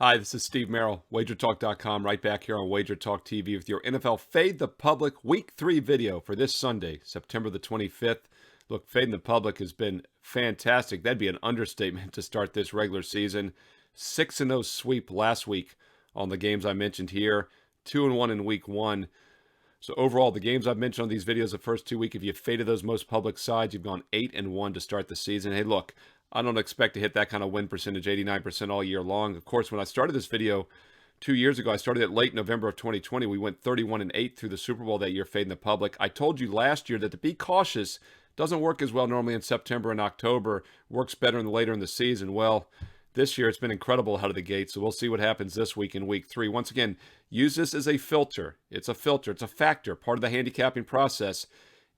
Hi, this is Steve Merril, WagerTalk.com, right back here on WagerTalk TV with your NFL Fade the Public Week 3 video for this Sunday, September the 25th. Look, Fading the Public has been fantastic. That'd be an understatement to start this regular season. 6-0 sweep last week on the games I mentioned here, 2-1 in Week 1. So overall, the games I've mentioned on these videos the first 2 weeks, if you faded those most public sides, you've gone 8-1 to start the season. Hey, look, I don't expect to hit that kind of win percentage, 89% all year long. Of course, when I started this video 2 years ago, I started it late November of 2020. We went 31-8 through the Super Bowl that year, fading the public. I told you last year that to be cautious doesn't work as well normally in September and October. Works better later in the season. Well, this year it's been incredible out of the gate, so we'll see what happens this week in Week 3. Once again, use this as a filter. It's a filter. It's a factor, part of the handicapping process.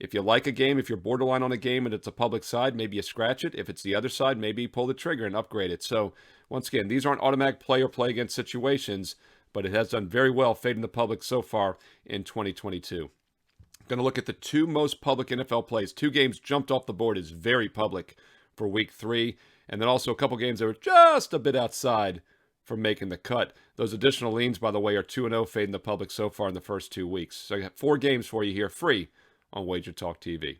If you like a game, if you're borderline on a game and it's a public side, maybe you scratch it. If it's the other side, maybe you pull the trigger and upgrade it. So once again, these aren't automatic play or play against situations, but it has done very well fading the public so far in 2022. Going to look at the two most public NFL plays. 2 games jumped off the board is very public for Week 3. And then also a couple games that were just a bit outside from making the cut. Those additional leans, by the way, are 2-0 fading the public so far in the first 2 weeks. So I got 4 games for you here free on WagerTalk TV.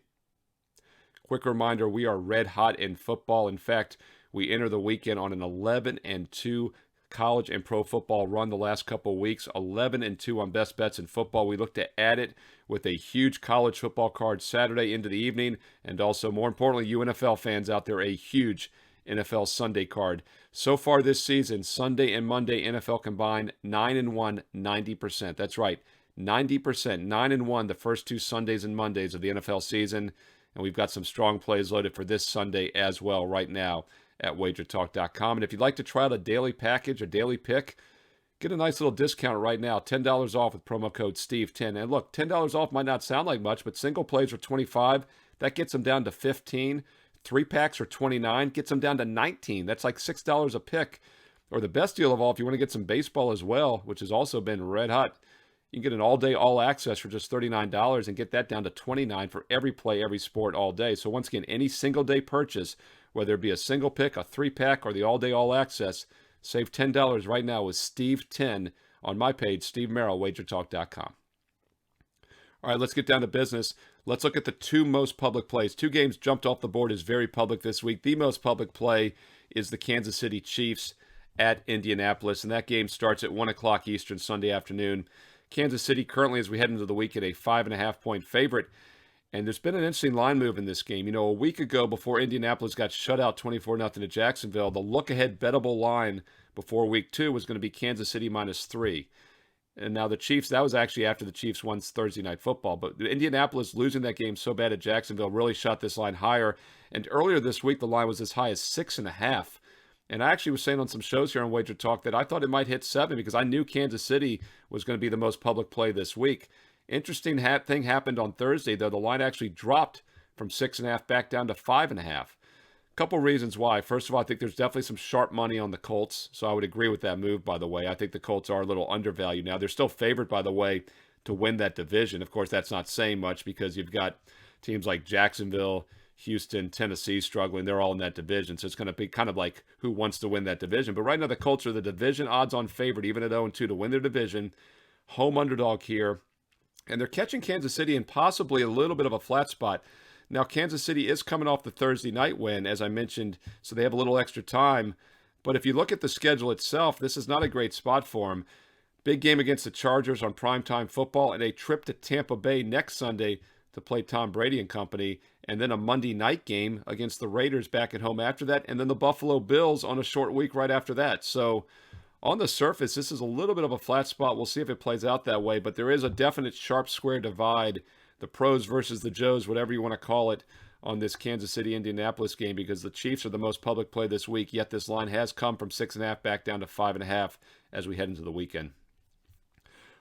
Quick reminder, we are red hot in football. In fact, we enter the weekend on an 11-2 college and pro football run the last couple of weeks. 11-2 on best bets in football. We look to add it with a huge college football card Saturday into the evening. And also, more importantly, you NFL fans out there, a huge NFL Sunday card. So far this season, Sunday and Monday NFL combined 9-1, 90%. That's right, 90%, 9-1 the first 2 Sundays and Mondays of the NFL season. And we've got some strong plays loaded for this Sunday as well right now at WagerTalk.com. And if you'd like to try out a daily package, a daily pick, get a nice little discount right now, $10 off with promo code Steve10. And look, $10 off might not sound like much, but single plays are $25. That gets them down to $15. 3 packs are $29, gets them down to $19. That's like $6 a pick. Or the best deal of all, if you want to get some baseball as well, which has also been red hot, you can get an all-day, all-access for just $39 and get that down to $29 for every play, every sport, all day. So once again, any single-day purchase, whether it be a single pick, a 3-pack, or the all-day, all-access, save $10 right now with Steve10 on my page, Steve Merril, WagerTalk.com. All right, let's get down to business. Let's look at the 2 most public plays. 2 games jumped off the board is very public this week. The most public play is the Kansas City Chiefs at Indianapolis, and that game starts at 1 o'clock Eastern Sunday afternoon. Kansas City currently, as we head into the weekend, a 5.5-point favorite. And there's been an interesting line move in this game. You know, a week ago, before Indianapolis got shut out 24-0 at Jacksonville, the look-ahead bettable line before Week 2 was going to be Kansas City -3. And now the Chiefs, that was actually after the Chiefs won Thursday Night Football. But Indianapolis losing that game so bad at Jacksonville really shot this line higher. And earlier this week, the line was as high as 6.5. And I actually was saying on some shows here on Wager Talk that I thought it might hit 7 because I knew Kansas City was going to be the most public play this week. Interesting thing happened on Thursday, though. The line actually dropped from 6.5 back down to 5.5. Couple reasons why. First of all, I think there's definitely some sharp money on the Colts, so I would agree with that move, by the way. I think the Colts are a little undervalued now. They're still favored, by the way, to win that division. Of course, that's not saying much because you've got teams like Jacksonville, Houston, Tennessee struggling. They're all in that division, so it's going to be kind of like who wants to win that division. But right now, the Colts are the division odds-on favorite, even at 0-2, to win their division. Home underdog here. And they're catching Kansas City in possibly a little bit of a flat spot. Now, Kansas City is coming off the Thursday night win, as I mentioned, so they have a little extra time. But if you look at the schedule itself, this is not a great spot for them. Big game against the Chargers on primetime football and a trip to Tampa Bay next Sunday to play Tom Brady and company, and then a Monday night game against the Raiders back at home after that, and then the Buffalo Bills on a short week right after that. So on the surface, this is a little bit of a flat spot. We'll see if it plays out that way, but there is a definite sharp square divide, the pros versus the Joes, whatever you want to call it, on this Kansas City-Indianapolis game because the Chiefs are the most public play this week, yet this line has come from 6.5 back down to 5.5 as we head into the weekend.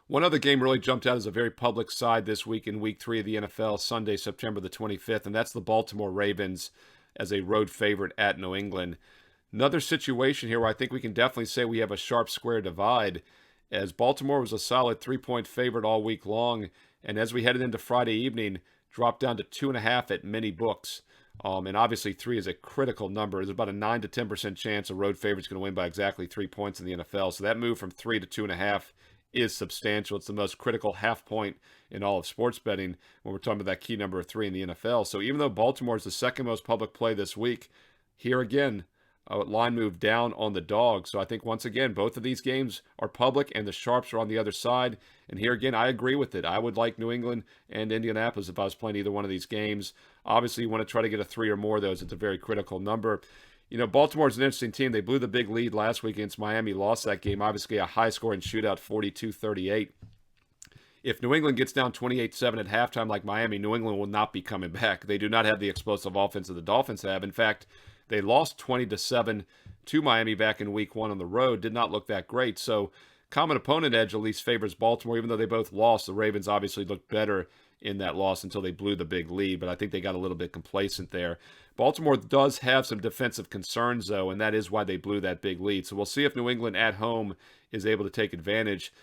One other game really jumped out as a very public side this week in Week 3 of the NFL, Sunday, September the 25th, and that's the Baltimore Ravens as a road favorite at New England. Another situation here where I think we can definitely say we have a sharp square divide, as Baltimore was a solid 3-point favorite all week long, and as we headed into Friday evening, dropped down to 2.5 at many books. And obviously 3 is a critical number. There's about a 9 to 10% chance a road favorite's going to win by exactly 3 points in the NFL. So that move from 3 to 2.5 is substantial. It's the most critical half point in all of sports betting when we're talking about that key number of 3 in the NFL. So even though Baltimore is the second most public play this week, here again, line moved down on the dog. So I think once again, both of these games are public and the sharps are on the other side. And here again, I agree with it. I would like New England and Indianapolis if I was playing either one of these games. Obviously, you want to try to get a 3 or more of those. It's a very critical number. You know, Baltimore's an interesting team. They blew the big lead last week against Miami, lost that game. Obviously, a high-scoring shootout, 42-38. If New England gets down 28-7 at halftime like Miami, New England will not be coming back. They do not have the explosive offense that the Dolphins have. In fact, they lost 20-7 to Miami back in week 1 on the road. Did not look that great. So common opponent edge at least favors Baltimore, even though they both lost. The Ravens obviously looked better in that loss until they blew the big lead, but I think they got a little bit complacent there. Baltimore does have some defensive concerns, though, and that is why they blew that big lead. So we'll see if New England at home is able to take advantage.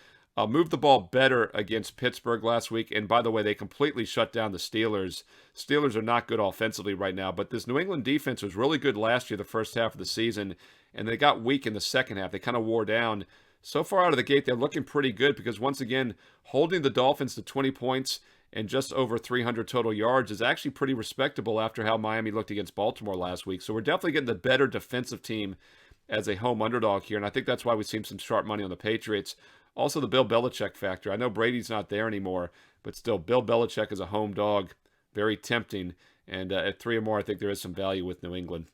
Moved the ball better against Pittsburgh last week, and by the way, they completely shut down the Steelers. Steelers are not good offensively right now, but this New England defense was really good last year, the first half of the season, and they got weak in the second half. They kind of wore down. So far out of the gate, they're looking pretty good because, once again, holding the Dolphins to 20 points and just over 300 total yards is actually pretty respectable after how Miami looked against Baltimore last week. So we're definitely getting the better defensive team as a home underdog here, and I think that's why we've seen some sharp money on the Patriots. Also, the Bill Belichick factor. I know Brady's not there anymore, but still, Bill Belichick is a home dog. Very tempting. And at 3 or more, I think there is some value with New England.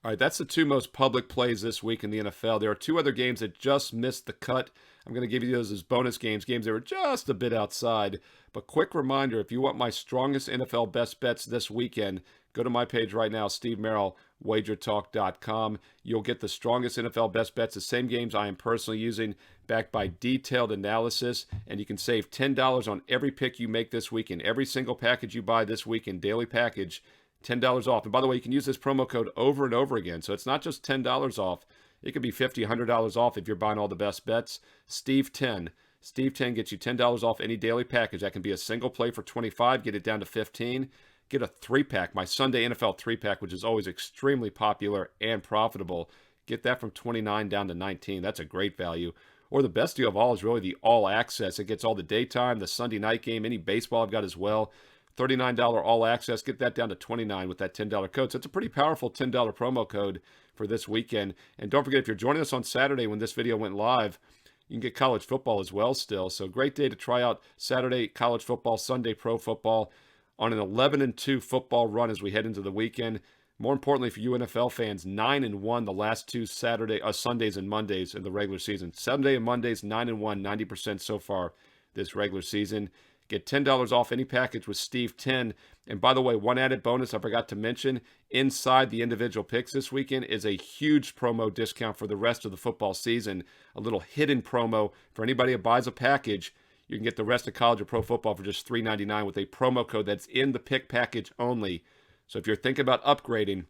All right, that's the 2 most public plays this week in the NFL. There are 2 other games that just missed the cut. I'm going to give you those as bonus games that were just a bit outside. But quick reminder, if you want my strongest NFL best bets this weekend, go to my page right now, Steve Merril, WagerTalk.com. You'll get the strongest NFL best bets, the same games I am personally using, backed by detailed analysis. And you can save $10 on every pick you make this weekend. Every single package you buy this weekend, daily package, $10 off. And by the way, you can use this promo code over and over again. So it's not just $10 off. It could be $50, $100 off if you're buying all the best bets. Steve10. Steve10 gets you $10 off any daily package. That can be a single play for $25, get it down to $15. Get a 3-pack, my Sunday NFL 3-pack, which is always extremely popular and profitable. Get that from $29 down to $19. That's a great value. Or the best deal of all is really the All Access. It gets all the daytime, the Sunday night game, any baseball I've got as well. $39 All Access. Get that down to $29 with that $10 code. So it's a pretty powerful $10 promo code for this weekend. And don't forget, if you're joining us on Saturday when this video went live, you can get college football as well still. So great day to try out Saturday college football, Sunday pro football, on an 11-2 football run as we head into the weekend. More importantly for you NFL fans, 9-1 the last 2 Sundays and Mondays in the regular season. Sunday and Mondays, 9-1, 90% so far this regular season. Get $10 off any package with Steve 10. And by the way, one added bonus I forgot to mention, inside the individual picks this weekend is a huge promo discount for the rest of the football season. A little hidden promo for anybody who buys a package. You can get the rest of college or pro football for just $3.99 with a promo code that's in the pick package only. So if you're thinking about upgrading,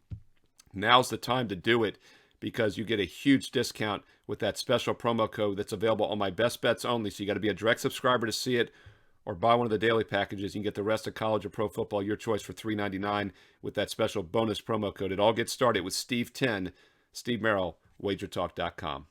now's the time to do it because you get a huge discount with that special promo code that's available on my best bets only. So you got to be a direct subscriber to see it or buy one of the daily packages. You can get the rest of college or pro football, your choice, for $3.99 with that special bonus promo code. It all gets started with Steve 10, Steve Merril, WagerTalk.com.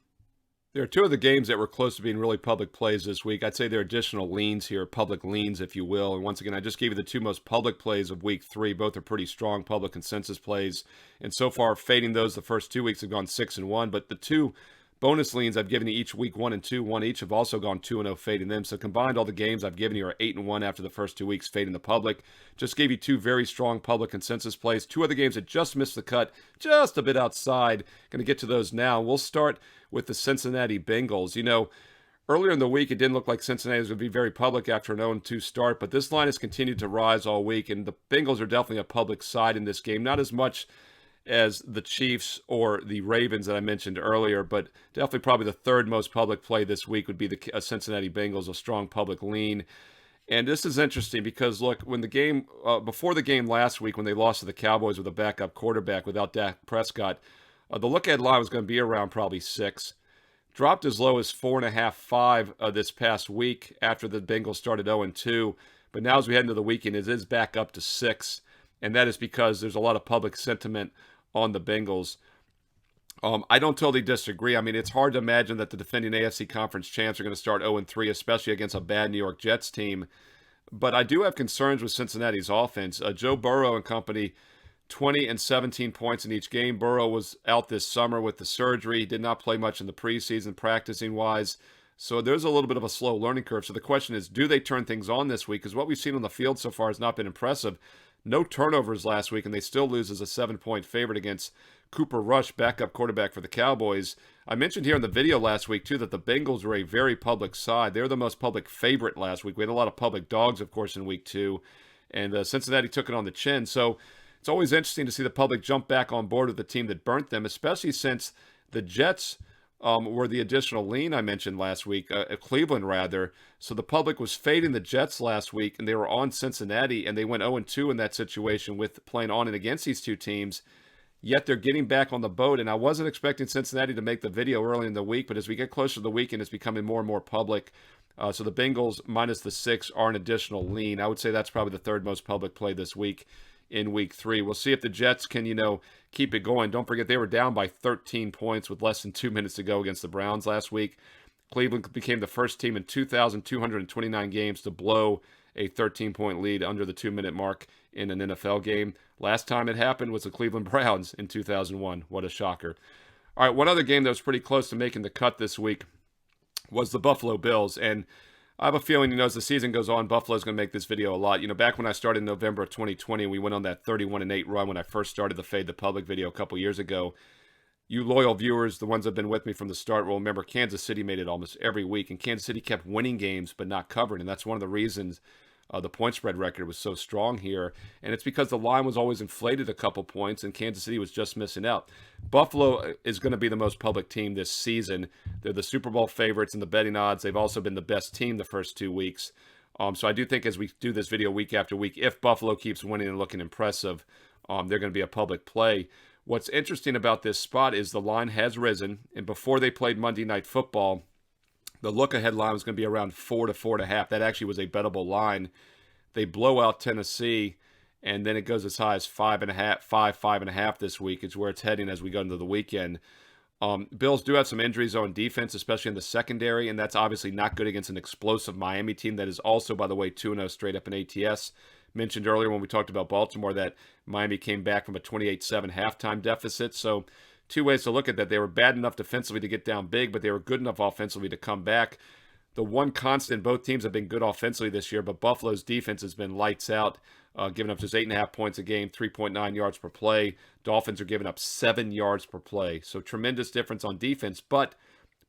There are 2 of the games that were close to being really public plays this week. I'd say there are additional leans here, public leans, if you will. And once again, I just gave you the 2 most public plays of week 3. Both are pretty strong public consensus plays. And so far, fading those the first 2 weeks have gone 6-1. But the 2 bonus leans I've given you each week, 1 and 2, 1 each, have also gone 2-0, fading them. So combined, all the games I've given you are 8-1 after the first 2 weeks, fading the public. Just gave you 2 very strong public consensus plays. 2 other games that just missed the cut, just a bit outside. Going to get to those now. We'll start with the Cincinnati Bengals. You know, earlier in the week, it didn't look like Cincinnati was going to be very public after an 0-2 start, but this line has continued to rise all week, and the Bengals are definitely a public side in this game. Not as much as the Chiefs or the Ravens that I mentioned earlier, but definitely probably the 3rd most public play this week would be the Cincinnati Bengals, a strong public lean. And this is interesting because, look, when the game before the game last week when they lost to the Cowboys with a backup quarterback without Dak Prescott, the look-ahead line was going to be around probably 6. Dropped as low as 4.5, 5 this past week after the Bengals started 0-2. But now as we head into the weekend, it is back up to 6. and that is because there's a lot of public sentiment on the Bengals. I don't totally disagree. I mean, it's hard to imagine that the defending AFC Conference champs are going to start 0-3, especially against a bad New York Jets team. But I do have concerns with Cincinnati's offense. Joe Burrow and company, 20 and 17 points in each game. Burrow was out this summer with the surgery. He did not play much in the preseason, practicing-wise. So there's a little bit of a slow learning curve. So the question is, do they turn things on this week? Because what we've seen on the field so far has not been impressive. No turnovers last week, and they still lose as a 7-point favorite against Cooper Rush, backup quarterback for the Cowboys. I mentioned here in the video last week, too, that the Bengals were a very public side. They were the most public favorite last week. We had a lot of public dogs, of course, in week 2, and Cincinnati took it on the chin. So it's always interesting to see the public jump back on board with the team that burnt them, especially since the Jets were the additional lean I mentioned last week, Cleveland rather. So the public was fading the Jets last week, and they were on Cincinnati, and they went 0-2 in that situation with playing on and against these two teams. Yet they're getting back on the boat, and I wasn't expecting Cincinnati to make the video early in the week, but as we get closer to the weekend, it's becoming more and more public. So the Bengals minus the 6 are an additional lean. I would say that's probably the third most public play this week in week 3. We'll see if the Jets can, keep it going. Don't forget they were down by 13 points with less than 2 minutes to go against the Browns last week. Cleveland became the first team in 2,229 games to blow a 13-point lead under the 2-minute mark in an NFL game. Last time it happened was the Cleveland Browns in 2001. What a shocker. All right, one other game that was pretty close to making the cut this week was the Buffalo Bills. And I have a feeling, as the season goes on, Buffalo's going to make this video a lot. Back when I started in November of 2020, we went on that 31-8 run when I first started the Fade the Public video a couple years ago. You loyal viewers, the ones that have been with me from the start, will remember Kansas City made it almost every week, and Kansas City kept winning games but not covering, and that's one of the reasons the point spread record was so strong here, and it's because the line was always inflated a couple points, and Kansas City was just missing out. Buffalo is going to be the most public team this season. They're the Super Bowl favorites in the betting odds. They've also been the best team the first 2 weeks. So I do think as we do this video week after week, if Buffalo keeps winning and looking impressive, they're going to be a public play. What's interesting about this spot is the line has risen, and before they played Monday Night Football, the look-ahead line was going to be around 4 to 4.5. That actually was a bettable line. They blow out Tennessee, and then it goes as high as 5.5, 5.5 this week. It's where it's heading as we go into the weekend. Bills do have some injuries on defense, especially in the secondary, and that's obviously not good against an explosive Miami team that is also, by the way, 2-0 straight up in ATS. Mentioned earlier when we talked about Baltimore that Miami came back from a 28-7 halftime deficit. So 2 ways to look at that. They were bad enough defensively to get down big, but they were good enough offensively to come back. The one constant, both teams have been good offensively this year, but Buffalo's defense has been lights out, giving up just 8.5 points a game, 3.9 yards per play. Dolphins are giving up 7 yards per play. So tremendous difference on defense, but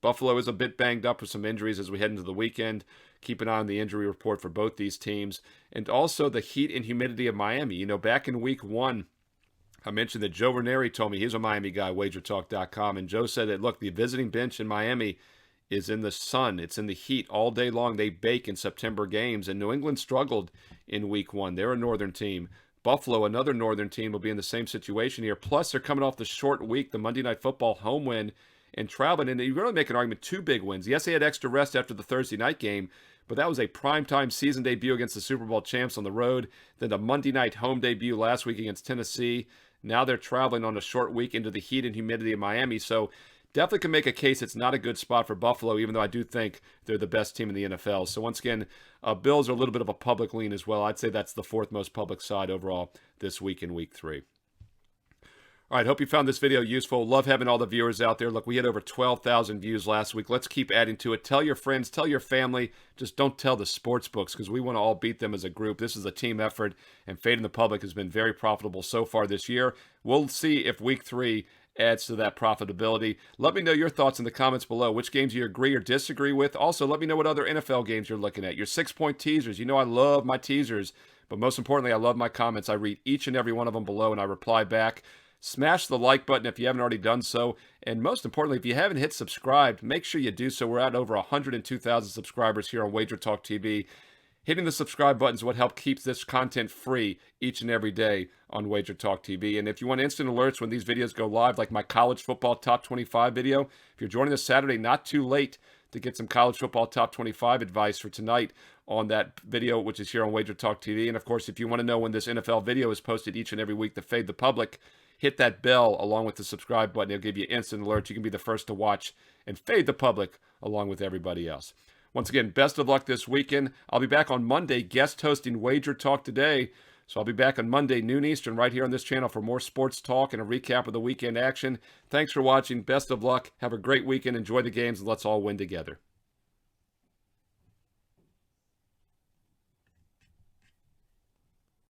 Buffalo is a bit banged up with some injuries as we head into the weekend. Keep an eye on the injury report for both these teams. And also the heat and humidity of Miami. Back in week 1, I mentioned that Joe Ranieri told me, he's a Miami guy, WagerTalk.com, and Joe said that, look, the visiting bench in Miami is in the sun. It's in the heat all day long. They bake in September games, and New England struggled in week 1. They're a northern team. Buffalo, another northern team, will be in the same situation here. Plus, they're coming off the short week, the Monday Night Football home win, and traveling. And you really make an argument, 2 big wins. Yes, they had extra rest after the Thursday night game, but that was a primetime season debut against the Super Bowl champs on the road. Then the Monday night home debut last week against Tennessee. Now they're traveling on a short week into the heat and humidity of Miami. So definitely can make a case it's not a good spot for Buffalo, even though I do think they're the best team in the NFL. So once again, Bills are a little bit of a public lean as well. I'd say that's the 4th most public side overall this week in week 3. All right, hope you found this video useful. Love having all the viewers out there. Look, we had over 12,000 views last week. Let's keep adding to it. Tell your friends, tell your family. Just don't tell the sports books because we want to all beat them as a group. This is a team effort, and Fading the Public has been very profitable so far this year. We'll see if week 3 adds to that profitability. Let me know your thoughts in the comments below. Which games you agree or disagree with. Also, let me know what other NFL games you're looking at. Your 6-point teasers. I love my teasers, but most importantly, I love my comments. I read each and every one of them below, and I reply back. Smash the like button if you haven't already done so. And most importantly, if you haven't hit subscribe, make sure you do so. We're at over 102,000 subscribers here on WagerTalk TV. Hitting the subscribe button is what helps keep this content free each and every day on WagerTalk TV. And if you want instant alerts when these videos go live, like my college football top 25 video, if you're joining us Saturday, not too late to get some college football top 25 advice for tonight on that video, which is here on WagerTalk TV. And of course, if you want to know when this NFL video is posted each and every week to Fade the Public, hit that bell along with the subscribe button. It'll give you instant alerts. You can be the first to watch and Fade the Public along with everybody else. Once again, best of luck this weekend. I'll be back on Monday guest hosting Wager Talk Today. So I'll be back on Monday, noon Eastern, right here on this channel for more sports talk and a recap of the weekend action. Thanks for watching. Best of luck. Have a great weekend. Enjoy the games, and let's all win together.